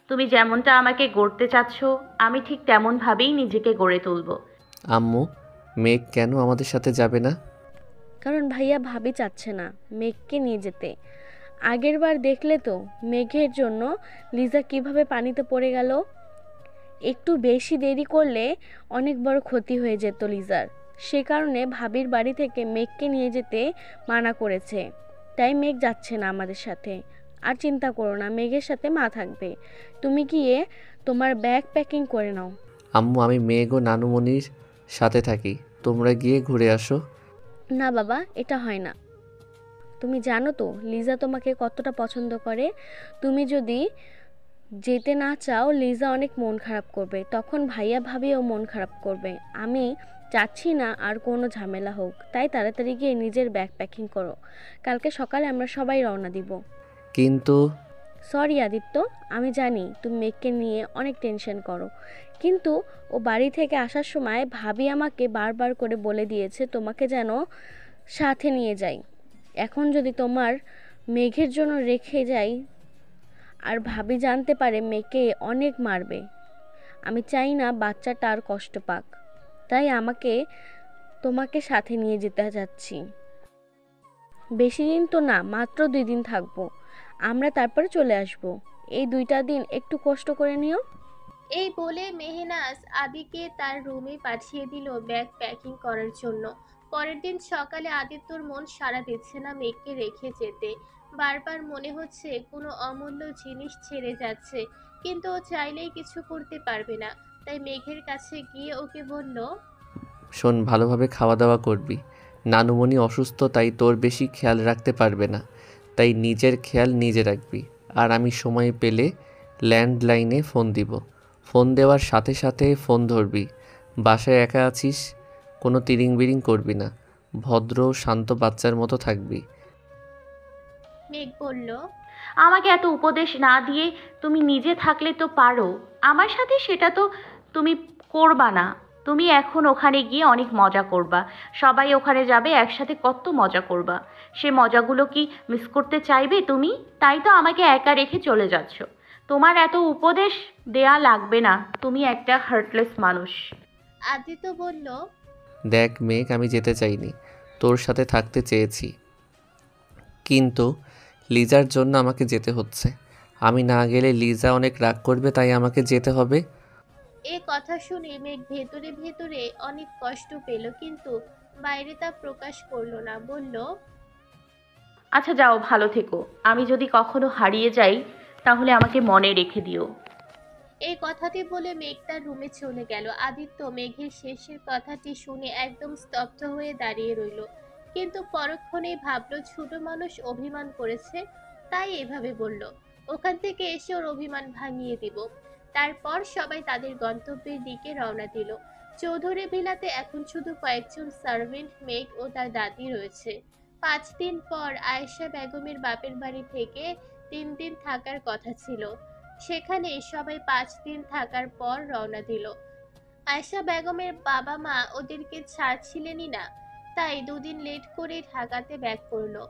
তুমি যেমনটা আমাকে গড়তে চাচ্ছ, আমি ঠিক তেমনভাবেই নিজেকে গড়ে তুলব। আম্মু, মেঘ কেন আমাদের সাথে যাবে না? কারণ ভাইয়া ভাবি চাচ্ছে না মেঘকে নিয়ে যেতে। আগেরবার দেখলে তো মেঘের জন্য লিজা কিভাবে পানিতে পড়ে গেল। একটু বেশি দেরি করলে অনেক বড় ক্ষতি হয়ে যেত লিজার। সে কারণে ভাবির বাড়ি থেকে মেঘকে নিয়ে যেতে মানা করেছে। তাই মেঘ যাচ্ছে না আমাদের সাথে। আর চিন্তা করো না, মেঘের সাথে মা থাকবে। তুমি গিয়ে তোমার ব্যাগ প্যাকিং করে নাও। আম্মু, আমি মেঘ ও নানুমণির সাথে থাকি, তোমরা গিয়ে ঘুরে আসো। না বাবা, এটা হয় না। তুমি জানো তো লিজা তোমাকে কতটা পছন্দ করে। তুমি যদি যেতে না চাও লিজা অনেক মন খারাপ করবে, তখন ভাইয়া ভাবিও মন খারাপ করবে। আমি চাচ্ছি না আর কোনো ঝামেলা হোক, তাই তাড়াতাড়ি গিয়ে নিজের ব্যাগ প্যাকিং করো। কালকে সকালে আমরা সবাই রওনা দিব। কিন্তু সরি আদিত্য, আমি জানি তুমি মেঘকে নিয়ে অনেক টেনশন করো, কিন্তু ও বাড়ি থেকে আসার সময় ভাবি আমাকে বারবার করে বলে দিয়েছে তোমাকে যেন সাথে নিয়ে যাই। এখন যদি তোমার মেঘের জন্য রেখে যাই আর ভাবি জানতে পারে মেয়েকে অনেক মারবে। আমি চাই না বাচ্চাটা আর কষ্ট পাক, তাই তোমাকে সাথে নিয়ে যেতে যাচ্ছি। বেশি দিন তো না, মাত্র 2 দিন থাকবো আমরা, তারপরে চলে আসব। এই 2টা দিন একটু কষ্ট করে নিও। এই বলে মেহনাজ আদিকে তার রুমে পাঠিয়ে দিল ব্যাগ প্যাকিং করার জন্য। পরের দিন সকালে আদিত্যর মন সাড়া দিচ্ছে না মেঘকে রেখে যেতে। বারবার মনে হচ্ছে কোনো অমূল্য জিনিস ছেড়ে যাচ্ছে, কিন্তু ও চাইলেই কিছু করতে পারবে না। তাই মেঘের কাছে গিয়ে ওকে বলল, শোন, ভালোভাবে খাওয়া দাওয়া করবি। নানুমণি অসুস্থ, তাই তোর বেশি খেয়াল রাখতে পারবে না, তাই নিজের খেয়াল নিজে রাখবি। আর আমি সময় পেলে ল্যান্ডলাইনে ফোন দিব, ফোন দেওয়ার সাথে সাথে ফোন ধরবি। বাসায় একা আছিস, কোনো তিরিং বিরিং করবি না, ভদ্র শান্ত বাচ্চার মতো থাকবি। মেঘ বলল, আমাকে এত উপদেশ না দিয়ে তুমি নিজে থাকলে তো পারো। আমার সাথে সেটা তো তুমি করবা না। তুমি এখন ওখানে গিয়ে অনেক মজা করবা। সবাই ওখানে যাবে, একসাথে কত মজা করবা। সে মজাগুলো কি মিস করতে চাইবে তুমি? তাই তো আমাকে একা রেখে চলে যাচ্ছ। তোমার এত উপদেশ দেয়া লাগবে না, তুমি একটা হার্টলেস মানুষ। আদিত্য বলল, দেখ মেঘ, আমি যেতে চাইনি, তোর সাথে থাকতে চেয়েছি, কিন্তু লিজার জন্য আমাকে যেতে হচ্ছে। আমি না গেলে লিজা অনেক রাগ করবে, তাই আমাকে যেতে হবে। এ কথা শুনে মেঘ ভেতরে ভেতরে অনেক কষ্ট পেল, কিন্তু বাইরে তা প্রকাশ করলো না। বলল, আচ্ছা যাও, ভালো থেকো। আমি যদি কখনো হারিয়ে যাই তাহলে আমাকে মনে রেখে দিও। এই কথাটি বলে মেঘ তার রুমে চলে গেল। আদিত্য মেঘের শেষের কথাটি শুনে একদম স্তব্ধ হয়ে দাঁড়িয়ে রইল, কিন্তু পরক্ষণেই ভাবলো ছোট মানুষ অভিমান করেছে, তাই এভাবে বলল। ওখান থেকে এসে ওর অভিমান ভাঙিয়ে দিব। তারপর সবাই তাদের গন্তব্যের দিকে রওনা দিল। চৌধুরী ভিলাতে এখন শুধু কয়েকজন সার্ভেন্ট, মেঘ ও তার দাদি রয়েছে। 5 দিন পর আয়েশা বেগমের বাপের বাড়ি থেকে 3 দিন থাকার কথা ছিল। সেখানে সবাই 5 দিন থাকার পর রওনা দিল। আয়েশা বেগমের বাবা মা ওদেরকে ছাড়ছিলেনই না, তাই 2 দিন লেট করে ঢাকাতে ব্যাক করলো।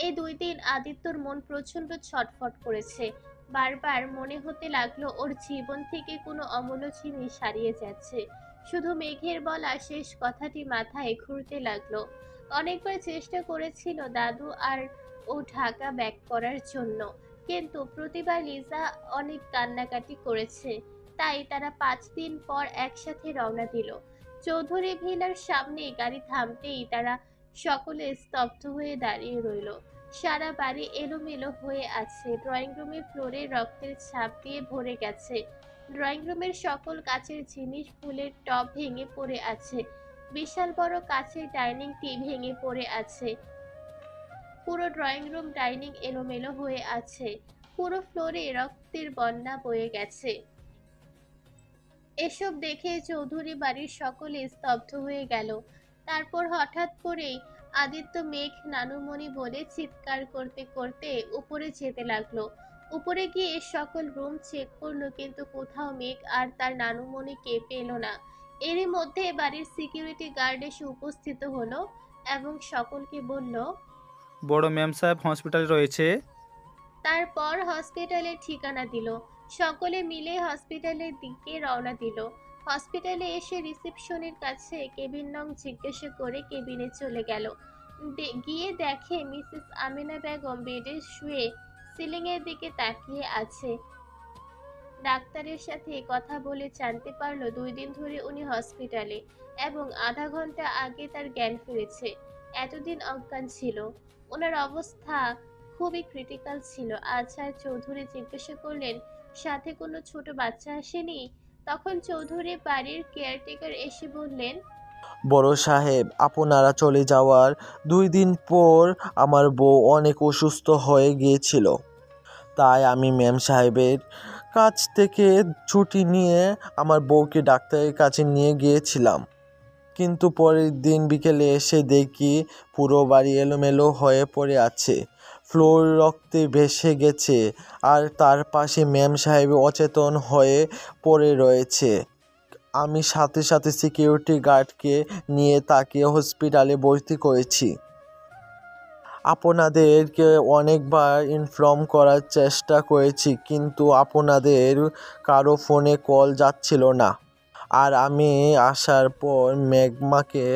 এই 2 দিন আদিত্যর মন প্রচন্ড ছটফট করেছে। বারবার মনে হতে লাগলো ওর জীবন থেকে কোনো অমূল্য জিনিস হারিয়ে যাচ্ছে। শুধু মেঘের বলা শেষ কথাটি মাথায় ঘুরতে লাগলো। অনেকবার চেষ্টা করেছিল দাদু আর ও ঢাকা ব্যাক করার জন্য, কিন্তু প্রতিবার লিজা অনেক কান্নাকাটি করেছে। তাই তারা 5 দিন পর একসাথে রওনা দিল। চৌধুরী ভিলার সামনে গাড়ি থামতেই তারা সকলে স্তব্ধ হয়ে দাঁড়িয়ে রইল। সারা বাড়ি এলোমেলো হয়ে আছে, ড্রয়িং রুমের ফ্লোরে রক্তের ছাপ দিয়ে ভরে গেছে। ড্রয়িং রুমের সকল কাচের জিনিস, ফুলের টব ভেঙে পড়ে আছে। বিশাল বড় কাচের ডাইনিংটি ভেঙে পড়ে আছে। পুরো ড্রয়িং রুম ডাইনিং এলোমেলো হয়ে আছে। পুরো ফ্লোরে রক্তের বন্যা বয়ে গেছে। এসব দেখে চৌধুরী বাড়ির সকলে স্তব্ধ হয়ে গেল। তারপর হঠাৎ করেই আদিত্য মেঘ নানুমণি বলে চিৎকার করতে করতে উপরে যেতে লাগলো। উপরে গিয়ে সকল রুম চেক করলো, কিন্তু কোথাও মেঘ আর তার নানুমণিকে পেল না। এরই মধ্যে বাড়ির সিকিউরিটি গার্ড এসে উপস্থিত হলো এবং সকলকে বলল, বড় ম্যাম সাহেব হসপিটালে রয়েছে। তারপর হসপিটালের ঠিকানা দিল। সকলে মিলে হসপিটালের দিকে রওনা দিল। হসপিটালে এসে রিসেপশনের কাছে কেবিন নং জিজ্ঞাসা করে কেবিনে চলে গেল। গিয়ে দেখে মিসেস আমিনা বেগম বেডে শুয়ে সিলিং এর দিকে তাকিয়ে আছে। ডাক্তারের সাথে কথা বলে জানতে পারলো 2 দিন ধরে উনি হসপিটালে এবং আধা ঘন্টা আগে তার জ্ঞান ফিরেছে। এতদিন অজ্ঞান ছিল। ওনার অবস্থা খুবই ক্রিটিক্যাল ছিল। আজহার চৌধুরী জিজ্ঞাসা করলেন, সাথে কোনো ছোট বাচ্চা আসেনি? তখন চৌধুরী বাড়ির কেয়ারটেকার এসে বললেন, বড় সাহেব, আপনারা চলে যাওয়ার 2 দিন পর আমার বউ অনেক অসুস্থ হয়ে গিয়েছিল। তাই আমি ম্যাম সাহেবের কাছ থেকে ছুটি নিয়ে আমার বউকে ডাক্তারের কাছে নিয়ে গিয়েছিলাম। কিন্তু পরের দিন বিকেলে এসে দেখি পুরো বাড়ি এলোমেলো হয়ে পড়ে আছে, ফ্লোর রক্তে ভেসে গেছে, আর তার পাশে ম্যাম সাহেব অচেতন হয়ে পড়ে রয়েছে। আমি সাথে সাথে সিকিউরিটি গার্ডকে নিয়ে তাকে হসপিটালে ভর্তি করেছি। আপনাদেরকে অনেকবার ইনফর্ম করার চেষ্টা করেছি, কিন্তু আপনাদের কারো ফোনে কল যাচ্ছিল না। আর আমি আসার পর মেঘমাকে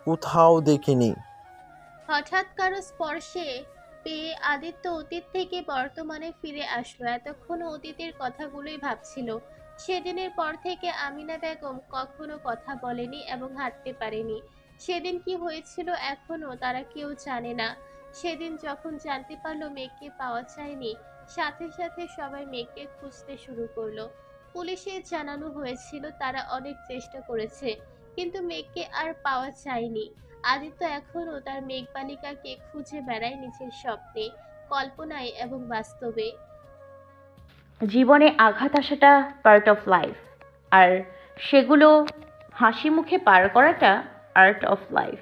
কোথাও দেখিনি। হঠাৎ কারো স্পর্শে পেয়ে আদিত্য অতীত থেকে বর্তমানে ফিরে আসলো। এতক্ষণ অতীতের কথাগুলোই ভাবছিল। সেদিনের পর থেকে আমিনা বেগম কখনো কথা বলেনি এবং হাঁটতে পারেনি। সেদিন কি হয়েছিল এখনো তারা কেউ জানে না। সেদিন যখন জানতে পারলো মেঘকে পাওয়া যায়নি, সাথে সাথে সবাই মেঘকে খুঁজতে শুরু করলো। পুলিশে জানানো হয়েছিল তারা অনেক চেষ্টা করেছে, কিন্তু মেঘকে আর পাওয়া যায়নি। আদিত্য এখনও তার মেঘবালিকাকে খুঁজে বেড়ায় নিজের স্বপ্নে, কল্পনায় এবং বাস্তবে। জীবনে আঘাত আসাটা পার্ট অফ লাইফ, আর সেগুলো হাসি মুখে পার করাটা আর্ট অফ লাইফ।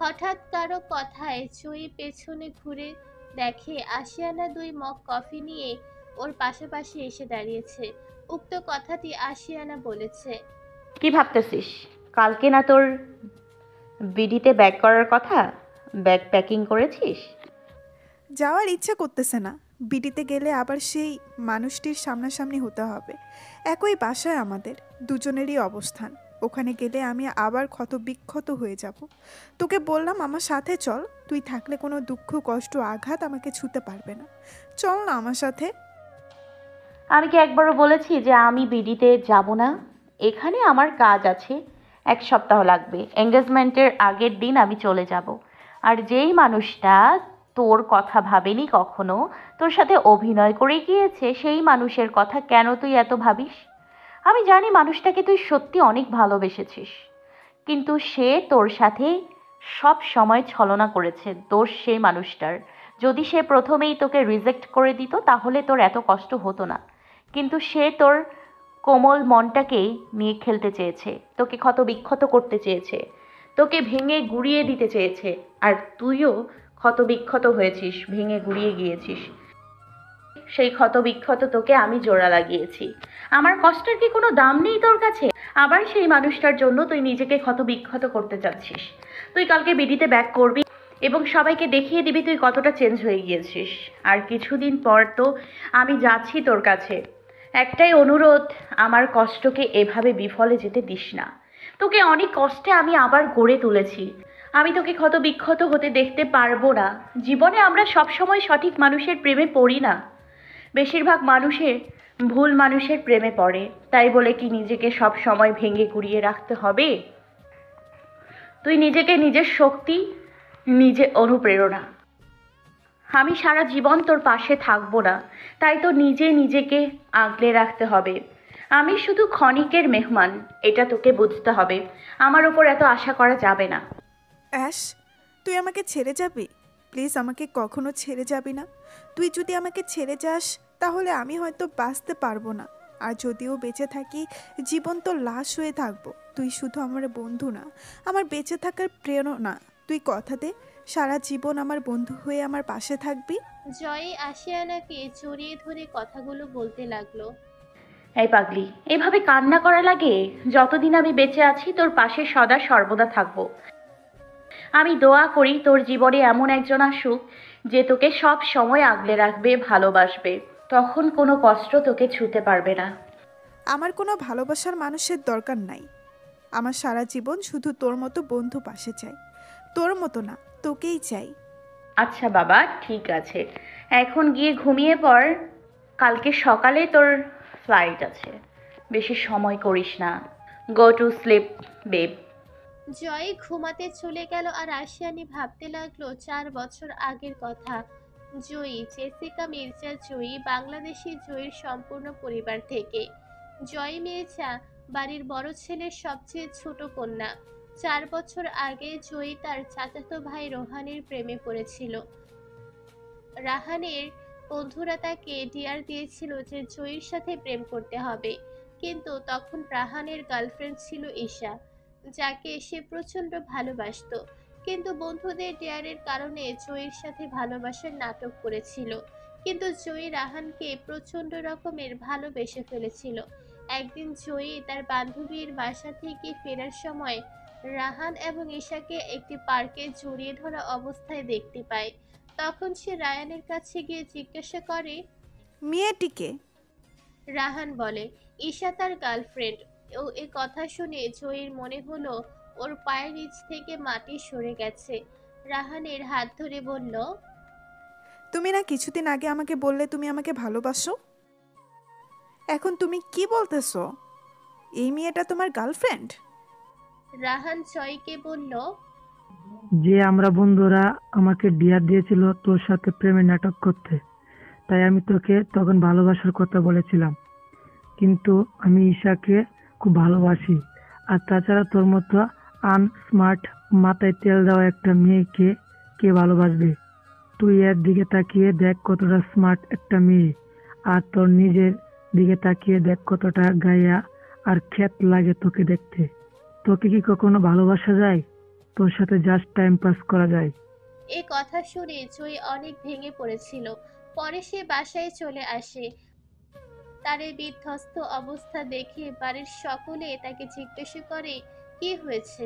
হঠাৎ কারো কথায় জয়ী পেছনে ঘুরে দেখে আশিয়ানা 2 মগ কফি নিয়ে ওর পাশাপাশি এসে দাঁড়িয়েছে। উক্ত কথাটি আশিয়ানা বলেছে, কি ভাবতেছিস? কালকে না তোর বিডিতে ব্যাক করার কথা? ব্যাগ প্যাকিং করেছিস? যাওয়ার ইচ্ছা করতেছে না। বিটিতে গেলে আবার সেই মানুষটির সামনাসামনি হতে হবে। একই বাসায় আমাদের দুজনেরই অবস্থান। ওখানে গেলে আমি আবার ক্ষতবিক্ষত হয়ে যাব। তোকে বললাম আমার সাথে চল, তুই থাকলে কোনো দুঃখ কষ্ট আঘাত আমাকে ছুঁতে পারবে না। চল না আমার সাথে। আমি কি একবারও বলেছি যে আমি বিডিতে যাব না? এখানে আমার কাজ আছে, 1 সপ্তাহ লাগবে। এঙ্গেজমেন্টের আগের দিন আমি চলে যাব। আর যেই মানুষটা তোর কথা ভাবেনি কখনো, তোর সাথে অভিনয় করে গিয়েছে, সেই মানুষের কথা কেন তুই এত ভাবিস? আমি জানি মানুষটাকে তুই সত্যি অনেক ভালোবেসেছিস, কিন্তু সে তোর সাথে সব সময় ছলনা করেছে। দোষ সেই মানুষটার। যদি সে প্রথমেই তোকে রিজেক্ট করে দিত তাহলে তোর এত কষ্ট হতো না। কিন্তু সে তোর কোমল মনটাকে নিয়ে খেলতে চেয়েছে, তোকে ক্ষত বিক্ষত করতে চেয়েছে, তোকে ভেঙে গুঁড়িয়ে দিতে চেয়েছে। আর তুইও ক্ষত বিক্ষত হয়েছিস, ভেঙে গুঁড়িয়ে গিয়েছিস। সেই ক্ষত বিক্ষত তোকে আমি জোড়া লাগিয়েছি। আমার কষ্টের কি কোনো দাম নেই তোর কাছে? আবার সেই মানুষটার জন্য তুই নিজেকে ক্ষত বিক্ষত করতে চাচ্ছিস। তুই কালকে বিডিতে ব্যাক করবি এবং সবাইকে দেখিয়ে দিবি তুই কতটা চেঞ্জ হয়ে গিয়েছিস। আর কিছুদিন পর তো আমি যাচ্ছি তোর কাছে। একটাই অনুরোধ, আমার কষ্টকে এভাবে বিফলে যেতে দিস না। তোকে অনেক কষ্টে আমি আবার গড়ে তুলেছি। আমি তোকে ক্ষত বিক্ষত হতে দেখতে পারবো না। জীবনে আমরা সবসময় সঠিক মানুষের প্রেমে পড়ি না। বেশিরভাগ মানুষের ভুল মানুষের প্রেমে পড়ে। তাই বলে কি নিজেকে সব সময় ভেঙে গুঁড়িয়ে রাখতে হবে? তুই নিজেকে, নিজের শক্তি, নিজে অনুপ্রেরণা। আমি সারা জীবন তোর পাশে থাকবো না, তাই তো নিজেকে আগলে রাখতে হবে। আমি শুধু ক্ষণিকের মেহমান, এটা তোকে বুঝতে হবে। আমার ওপর এত আশা করা যাবে না। অ্যাশ, তুই আমাকে ছেড়ে যাবি? প্লিজ আমাকে কখনো ছেড়ে যাবি না। তুই যদি আমাকে ছেড়ে যাস তাহলে আমি হয়তো বাঁচতে পারবো না। আর যদিও বেঁচে থাকি, জীবন তো লাশ হয়ে থাকবো। তুই শুধু আমার বন্ধু না, আমার বেঁচে থাকার প্রেরণা। তুই কথা দে সারা জীবন আমার বন্ধু হয়ে আমার পাশে থাকবি। জয়ী আশিয়ানাকে জড়িয়ে ধরে কথাগুলো বলতে লাগলো। এই পাগলি, এভাবে কান্না করা লাগে? যতদিন আমি বেঁচে আছি তোর পাশে সদা সর্বদা থাকবো। আমি দোয়া করি তোর জীবনে এমন একজন আসুক যে তোকে সব সময় আগলে রাখবে, ভালোবাসবে। তখন কোনো কষ্ট তোকে ছুতে পারবে না। আমার কোনো ভালোবাসার মানুষের দরকার নাই। আমার সারা জীবন শুধু তোর মতো বন্ধু পাশে চাই। তোর মতো না, তোকেই চাই। আচ্ছা বাবা, ঠিক আছে, এখন গিয়ে ঘুমিয়ে পড়। কালকে সকালে তোর ফ্লাইট আছে, বেশি সময় করিস না। Go to sleep babe. Joy ঘুমাতে চলে গেল আর আশিয়ানি ভাবতে লাগলো 4 বছর আগের কথা। জয়ী, জেসিকা মির্জা জয়ী, বাংলাদেশি জয়ীর সম্পূর্ণ পরিবার থেকে। জয় মির্জা বাড়ির বড় ছেলের সবচেয়ে ছোট কন্যা। 4 বছর আগে জয়ী তার চাচাতো ভাই রোহানের প্রেমে পড়েছিল। রাহানের বন্ধুরা তাকে ডিয়ার দিয়েছিল যে জয়ীর সাথে প্রেম করতে হবে, কিন্তু তখন রাহানের গার্লফ্রেন্ড ছিল ঈশা, যাকে সে প্রচন্ড ভালোবাসতো। কিন্তু বন্ধুদের ডেয়ারের কারণে জয়ীর সাথে ভালোবাসার নাটক করেছিল। কিন্তু জয়ী রাহানকে প্রচন্ড রকমের ভালোবেসে ফেলেছিল। একদিন জয়ী তার বান্ধবীর বাসা থেকে ফেরার সময় রাহান এবং ঈশাকে একটি পার্কে জড়িয়ে ধরা অবস্থায় দেখতে পায়। তখন সে রায়ানের কাছে গিয়ে জিজ্ঞাসা করে। মেয়েটিকে। রাহান বলে, ঈশা তার গার্লফ্রেন্ড। ও এ কথা শুনে জয়ীর মনে হলো ওর পায়ের নিচ থেকে মাটি সরে গেছে। রাহানের হাত ধরে বলল, তুমি না কিছুদিন আগে আমাকে বললে তুমি আমাকে ভালোবাসো? এখন তুমি কি বলতেছো? এই মেয়েটা তোমার গার্লফ্রেন্ড? রাহান জয়কে বলল, যে আমরা বন্ধুরা আমাকে ডিয়ার দিয়েছিল তোর সাথে প্রেমের নাটক করতে, তাই আমি তোকে তখন ভালোবাসার কথা বলেছিলাম। কিন্তু আমি ঈশাকে খুব ভালোবাসি। আর তাছাড়া তোর মতো আনস্মার্ট, মাথায় তেল দেওয়া একটা মেয়েকে কে ভালোবাসবে? তুই এর দিকে তাকিয়ে দেখ কতটা স্মার্ট একটা মেয়ে, আর তোর নিজের দিকে তাকিয়ে দেখ কতটা গায়া আর খ্যাত লাগে তোকে দেখতে। তোকে কি কখনো ভালোবাসা যায়? তোর সাথে জাস্ট টাইম পাস করা যায়। এ কথা শুনে জয়ী অনেক ভেঙে পড়েছিল। পরে সে বাসায় চলে আসে। তার এই বিধ্বস্ত অবস্থা দেখে বাড়ির সকলে তাকে জিজ্ঞাসা করে কি হয়েছে।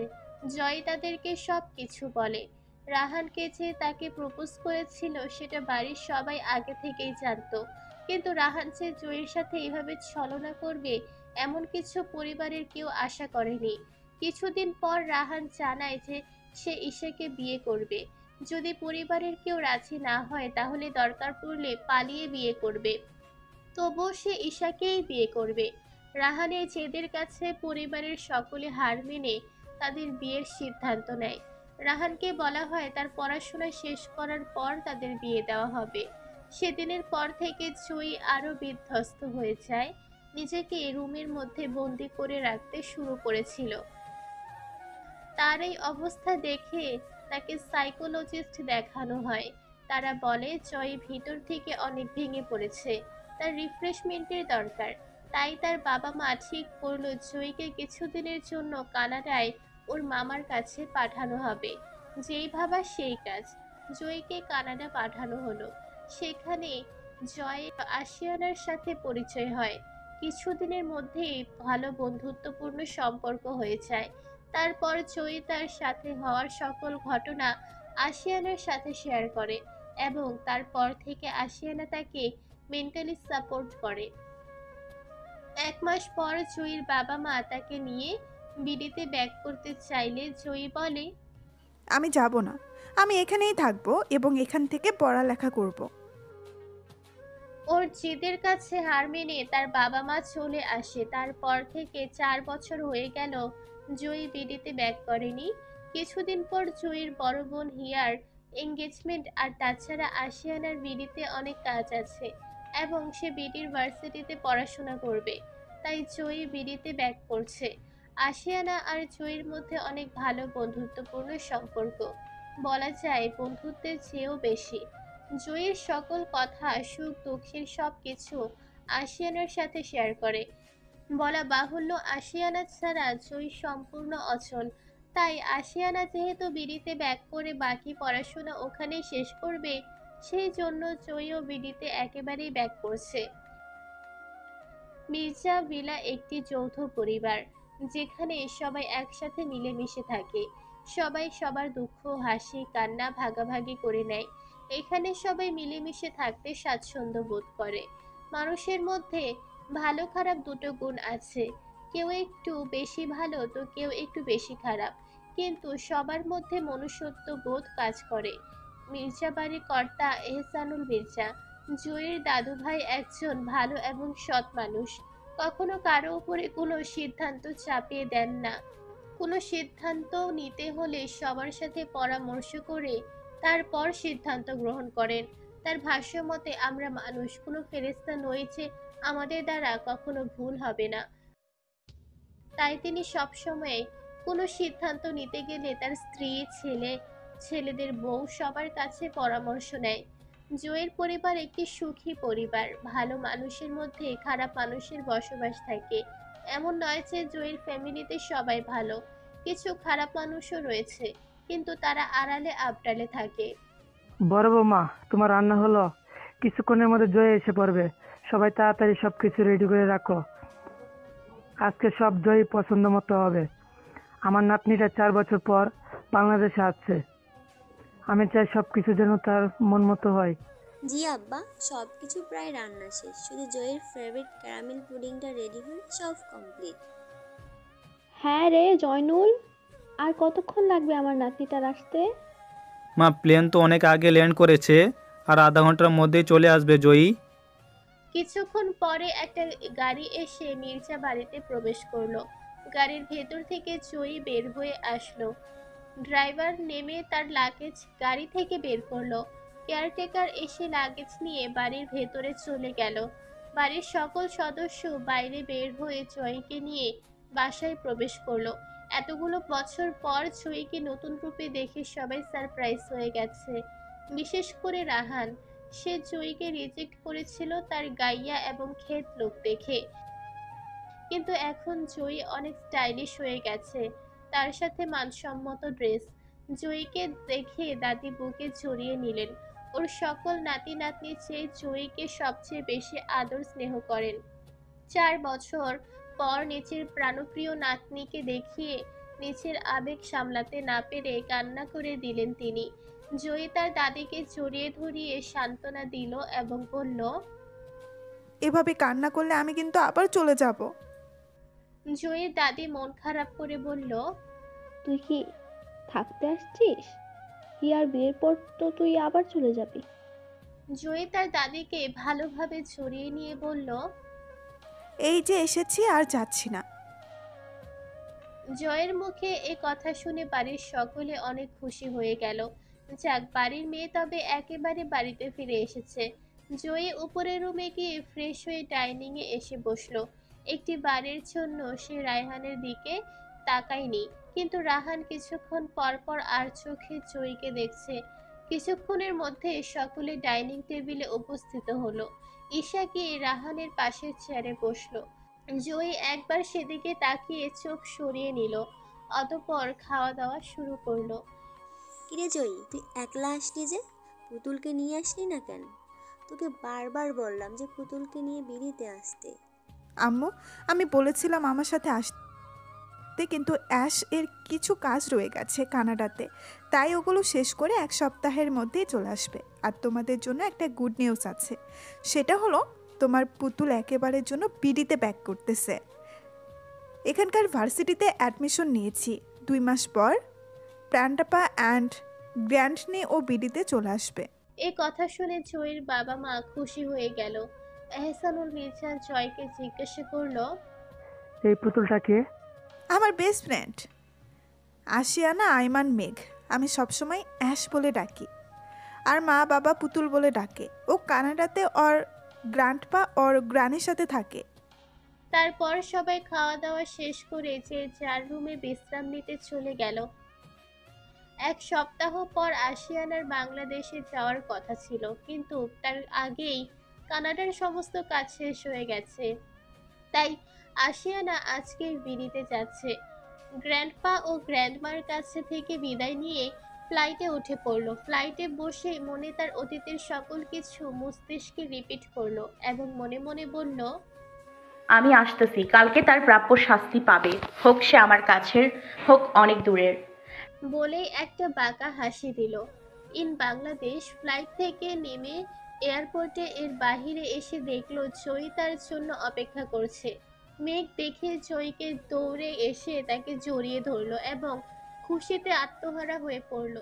জয় তাদেরকে সব কিছু বলে। রাহানকে যে তাকে প্রপোজ করেছিল সেটা বাড়ির সবাই আগে থেকেই জানতো, কিন্তু রাহান যে জয়ের সাথে এভাবে ছলনা করবে এমন কিছু পরিবারের কেউ আশা করেনি। কিছুদিন পর রাহান জানায় যে সে ঈশাকে বিয়ে করবে। যদি পরিবারের কেউ রাজি না হয় তাহলে দরকার পড়লে পালিয়ে বিয়ে করবে, তবুও সে ঈশাকেই বিয়ে করবে। রাহানের জেদের কাছে পরিবারের সকলে হার মেনে তাদের বিয়ের সিদ্ধান্ত নেয়। রাহানকে বলা হয় তার পড়াশোনা শেষ করার পর তাদের বিয়ে দেওয়া হবে। সেদিনের পর থেকে জয়ী আরো বিধ্বস্ত হয়ে যায়, নিজেকে রুমের মধ্যে বন্দি করে রাখতে শুরু করেছিল। তার এই অবস্থা দেখে তাকে সাইকোলজিস্ট দেখানো হয়। তারা বলে জয় ভিতর থেকে অনেক ভেঙে পড়েছে, তার রিফ্রেশমেন্টের দরকার। তাই তার বাবা মা ঠিক করলো জয়কে কিছুদিনের জন্য কানাডায় ওর মামার কাছে পাঠানো হবে। যেই ভাবা সেই কাজ, জয়কে কানাডা পাঠানো হলো। সেখানে জয় আশিয়ানার সাথে পরিচয় হয়। কিছুদিনের মধ্যেই ভালো বন্ধুত্বপূর্ণ সম্পর্ক হয়ে যায়। তারপর জয়ী তার সাথে হওয়ার সকল ঘটনা আশিয়ানার সাথে শেয়ার করে এবং তারপর থেকে আশিয়ানা তাকে মেন্টালি সাপোর্ট করে। 1 মাস পর জয়ীর বাবা মা তাকে নিয়ে বিডিতে ব্যাক করতে চাইলে জয়ী বলে, আমি যাব না, আমি এখানেই থাকবো এবং এখান থেকে পড়ালেখা করব। ওর জেদের কাছে হার মেনে তার বাবা মা চলে আসে। তারপর থেকে 4 বছর হয়ে গেল জয়ী বিডিতে ব্যাক করেনি। কিছুদিন পর জয়ীর বড় বোন হিয়ার এঙ্গেজমেন্ট, আর তাছাড়া আশিয়ানার বিডিতে অনেক কাজ আছে এবং সে বিডির ভার্সিটিতে পড়াশোনা করবে, তাই জয়ী বিডিতে ব্যাক করছে। আশিয়ানা আর জয়ীর মধ্যে অনেক ভালো বন্ধুত্বপূর্ণ সম্পর্ক, বলা যায় বন্ধুত্বের চেয়েও বেশি। জয়ীর সকল কথা, সুখ দুঃখের সব কিছু আশিয়ানার সাথে শেয়ার করে। বলা বাহুল্য আশিয়ানা ছাড়া জয়ী সম্পূর্ণ অচল। তাই আশিয়ানা যেহেতু বিডিতে ব্যাক করে বাকি পড়াশোনা ওখানেই শেষ করবে, সেই জন্য জয়ীও বিডিতে একেবারেই ব্যাক করছে। মির্জা ভিলা একটি যৌথ পরিবার, যেখানে সবাই একসাথে মিলেমিশে থাকে। সবাই সবার দুঃখ, হাসি, কান্না ভাগাভাগি করে নেয়। এখানে সবাই মিলেমিশে থাকতে স্বাচ্ছন্দ্য বোধ করে। মানুষের মধ্যে ভালো খারাপ দুটো গুণ আছে, কেউ একটু বেশি ভালো তো কেউ একটু বেশি খারাপ, কিন্তু সবার মধ্যে মনুষ্যত্ব বোধ কাজ করে। মির্জা বাড়ির কর্তা এহসানুল মির্জা, জুঁইয়ের দাদুভাই, একজন ভালো এবং সৎ মানুষ। কখনো কারো উপরে কোনো সিদ্ধান্ত চাপিয়ে দেন না। কোনো সিদ্ধান্ত নিতে হলে সবার সাথে পরামর্শ করে তারপর সিদ্ধান্ত গ্রহণ করেন। তার ভাষ্য মতে, আমরা মানুষ, কোনো ফেরেশতা নই যে আমাদের দ্বারা কখনো ভুল হবে না। তাই তিনি সবসময় কোনো সিদ্ধান্ত নিতে গেলে তার স্ত্রী, ছেলে, ছেলেদের বউ সবার কাছে পরামর্শ নেয়। জয়ের পরিবার একটি সুখী পরিবার। ভালো মানুষের মধ্যে খারাপ মানুষের বসবাস থাকে। এমন নয় যে জয়ের ফ্যামিলিতে সবাই ভালো, কিছু খারাপ মানুষও রয়েছে, কিন্তু তারা আড়ালে আবডালে থাকে। বড় বৌমা, তোমার রান্না হলো? কিছুক্ষণের মধ্যে জয় এসে পড়বে। সবাই তাড়াতাড়ি সবকিছু রেডি করে রাখো। আজকে সব জয় পছন্দ মতো হবে। আমার নাতনিটা 4 বছর পর বাংলাদেশে আসছে। আমি চাই সবকিছু যেন তার মন মতো হয়। জি আব্বা, সব কিছু প্রায় রান্না শেষ, শুধু জয়ের ফেভারিট ক্যারামেল পুডিংটা রেডি হলে সব কমপ্লিট। হ্যাঁ রে জয়নুল, আর কতক্ষণ লাগবে আমার নাতিটার আসতে? মা, প্লেন তো অনেক আগে ল্যান্ড করেছে, আর আধা ঘন্টার মধ্যেই চলে আসবে জয়ী। কিছুক্ষণ পরে একটা গাড়ি এসে মির্জা বাড়িতে প্রবেশ করলো। গাড়ির ভেতর থেকে জয়ী বের হয়ে আসলো। ড্রাইভার নেমে তার লাগেজ গাড়ি থেকে বের করলো। কেয়ারটেকার এসে লাগেজ নিয়ে বাড়ির ভেতরে চলে গেল। বাড়ির সকল সদস্য বাইরে বের হয়ে জয়ীকে নিয়ে বাসায় প্রবেশ করলো। এতগুলো বছর পর জয়ীকে নতুন রূপে দেখে সবাই সারপ্রাইজ হয়ে গেছে, বিশেষ করে রাহান। সে জয়ীকে রিজেক্ট করেছিল তার গাইয়া এবং ক্ষেত লোক দেখে, কিন্তু এখন জয়ী অনেক স্টাইলিশ হয়ে গেছে, তার সাথে মানসম্মত ড্রেস। জয়ীকে দেখে দাদি বুকে জড়িয়ে নিলেন। ওর সকল নাতি নাতনি চেয়ে জয়ীকে সবচেয়ে বেশি আদর স্নেহ করেন। 4 বছর পর নিজের প্রাণপ্রিয় নাতনিকে দেখিয়ে নিজের আবেগ সামলাতে না পেরে কান্না করে দিলেন তিনি। জয়ী তার দাদিকে জড়িয়ে ধরিয়ে সান্ত্বনা দিল এবং বলল, এভাবে কান্না করলে আমি কিন্তু আবার চলে যাব। জয়ীর দাদি মন খারাপ করে বলল, তুই কি থাকতে আসছিস? হিয়ার বিয়ের পর তো তুই আবার চলে যাবি। জয়ী তার দাদিকে ভালোভাবে জড়িয়ে নিয়ে বলল, এই যে এসেছি, আর যাচ্ছি না। জয়ের মুখে এ কথা শুনে বাড়ির সকলে অনেক খুশি হয়ে গেল। যাক, বাড়ির মেয়ে তবে একেবারে বাড়িতে ফিরে এসেছে। জয়ী উপরের রুমে গিয়ে ফ্রেশ হয়ে ডাইনিং এ এসে বসলো। একটি বারের জন্য সে রায়হানের দিকে তাকায়নি, কিন্তু রাহান কিছুক্ষণ পর পর আর চোখে জয়ীকে দেখছে। কিছুক্ষণের মধ্যে সকলে ডাইনিং টেবিলে উপস্থিত হলো। ঈশা গিয়ে রাহানের পাশের চেয়ারে বসলো। জয়ী একবার সেদিকে তাকিয়ে চোখ সরিয়ে নিল, অতঃপর খাওয়া দাওয়া শুরু করলো। কিরে জয়ী, তুই একলা আসলি যে? পুতুলকে নিয়ে আসলি না কেন? তোকে বারবার বললাম যে পুতুলকে নিয়ে বিড়িতে আসতে। আম্মু, আমি বলেছিলাম আমার সাথে আসতে, কিন্তু অ্যাশ এর কিছু কাজ রয়ে গেছে কানাডাতে, তাই ওগুলো শেষ করে 1 সপ্তাহের মধ্যেই চলে আসবে। আর তোমাদের জন্য একটা গুড নিউজ আছে, সেটা হলো তোমার পুতুল একেবারের জন্য বিডিতে ব্যাক করতেছে। এখানকার ভার্সিটিতে অ্যাডমিশন নিয়েছি। 2 মাস পর প্রাণটাপা অ্যান্ড গ্র্যান্ড নিয়ে ও বিডিতে চলে আসবে। এই কথা শুনে জয়ীর বাবা মা খুশি হয়ে গেল। এহসানুল মির্জা জয়কে জিজ্ঞাসা করলো, এই পুতুলটাকে? আমার বেস্ট ফ্রেন্ড আশিয়ানা আইমান মেঘ। আমি সবসময় অ্যাশ বলে ডাকি, আর মা বাবা পুতুল বলে ডাকে। ও কানাডাতে ওর গ্র্যান্ডপা ওর গ্রানের সাথে থাকে। তারপর সবাই খাওয়া দাওয়া শেষ করে যে যার রুমে বিশ্রাম নিতে চলে গেল। 1 সপ্তাহ পর আশিয়ানার বাংলাদেশে যাওয়ার কথা ছিল, কিন্তু তার আগেই কানাডার সমস্ত কাজ শেষ হয়ে গেছে। তাই আশিয়ানা আজকে বিড়িতে যাচ্ছে। গ্র্যান্ডপা ও গ্র্যান্ডমার কাছে থেকে বিদায় নিয়ে ফ্লাইটে উঠে পড়লো। ফ্লাইটে বসে মনে তার অতীতের সকল কিছু মস্তিষ্কে রিপিট করলো এবং মনে মনে বলল, আমি আসতেছি, কালকে তার প্রাপ্য শাস্তি পাবে, হোক সে আমার কাছের, হোক অনেক দূরের। বলেই একটা বাঁকা হাসি দিল। ইন বাংলাদেশ ফ্লাইট থেকে নেমে এয়ারপোর্টে এর বাহিরে এসে দেখলো জয়ী তার জন্য অপেক্ষা করছে। মেঘ দেখে জয়ীকে দৌড়ে এসে তাকে জড়িয়ে ধরলো এবং খুশিতে আত্মহারা হয়ে পড়ল।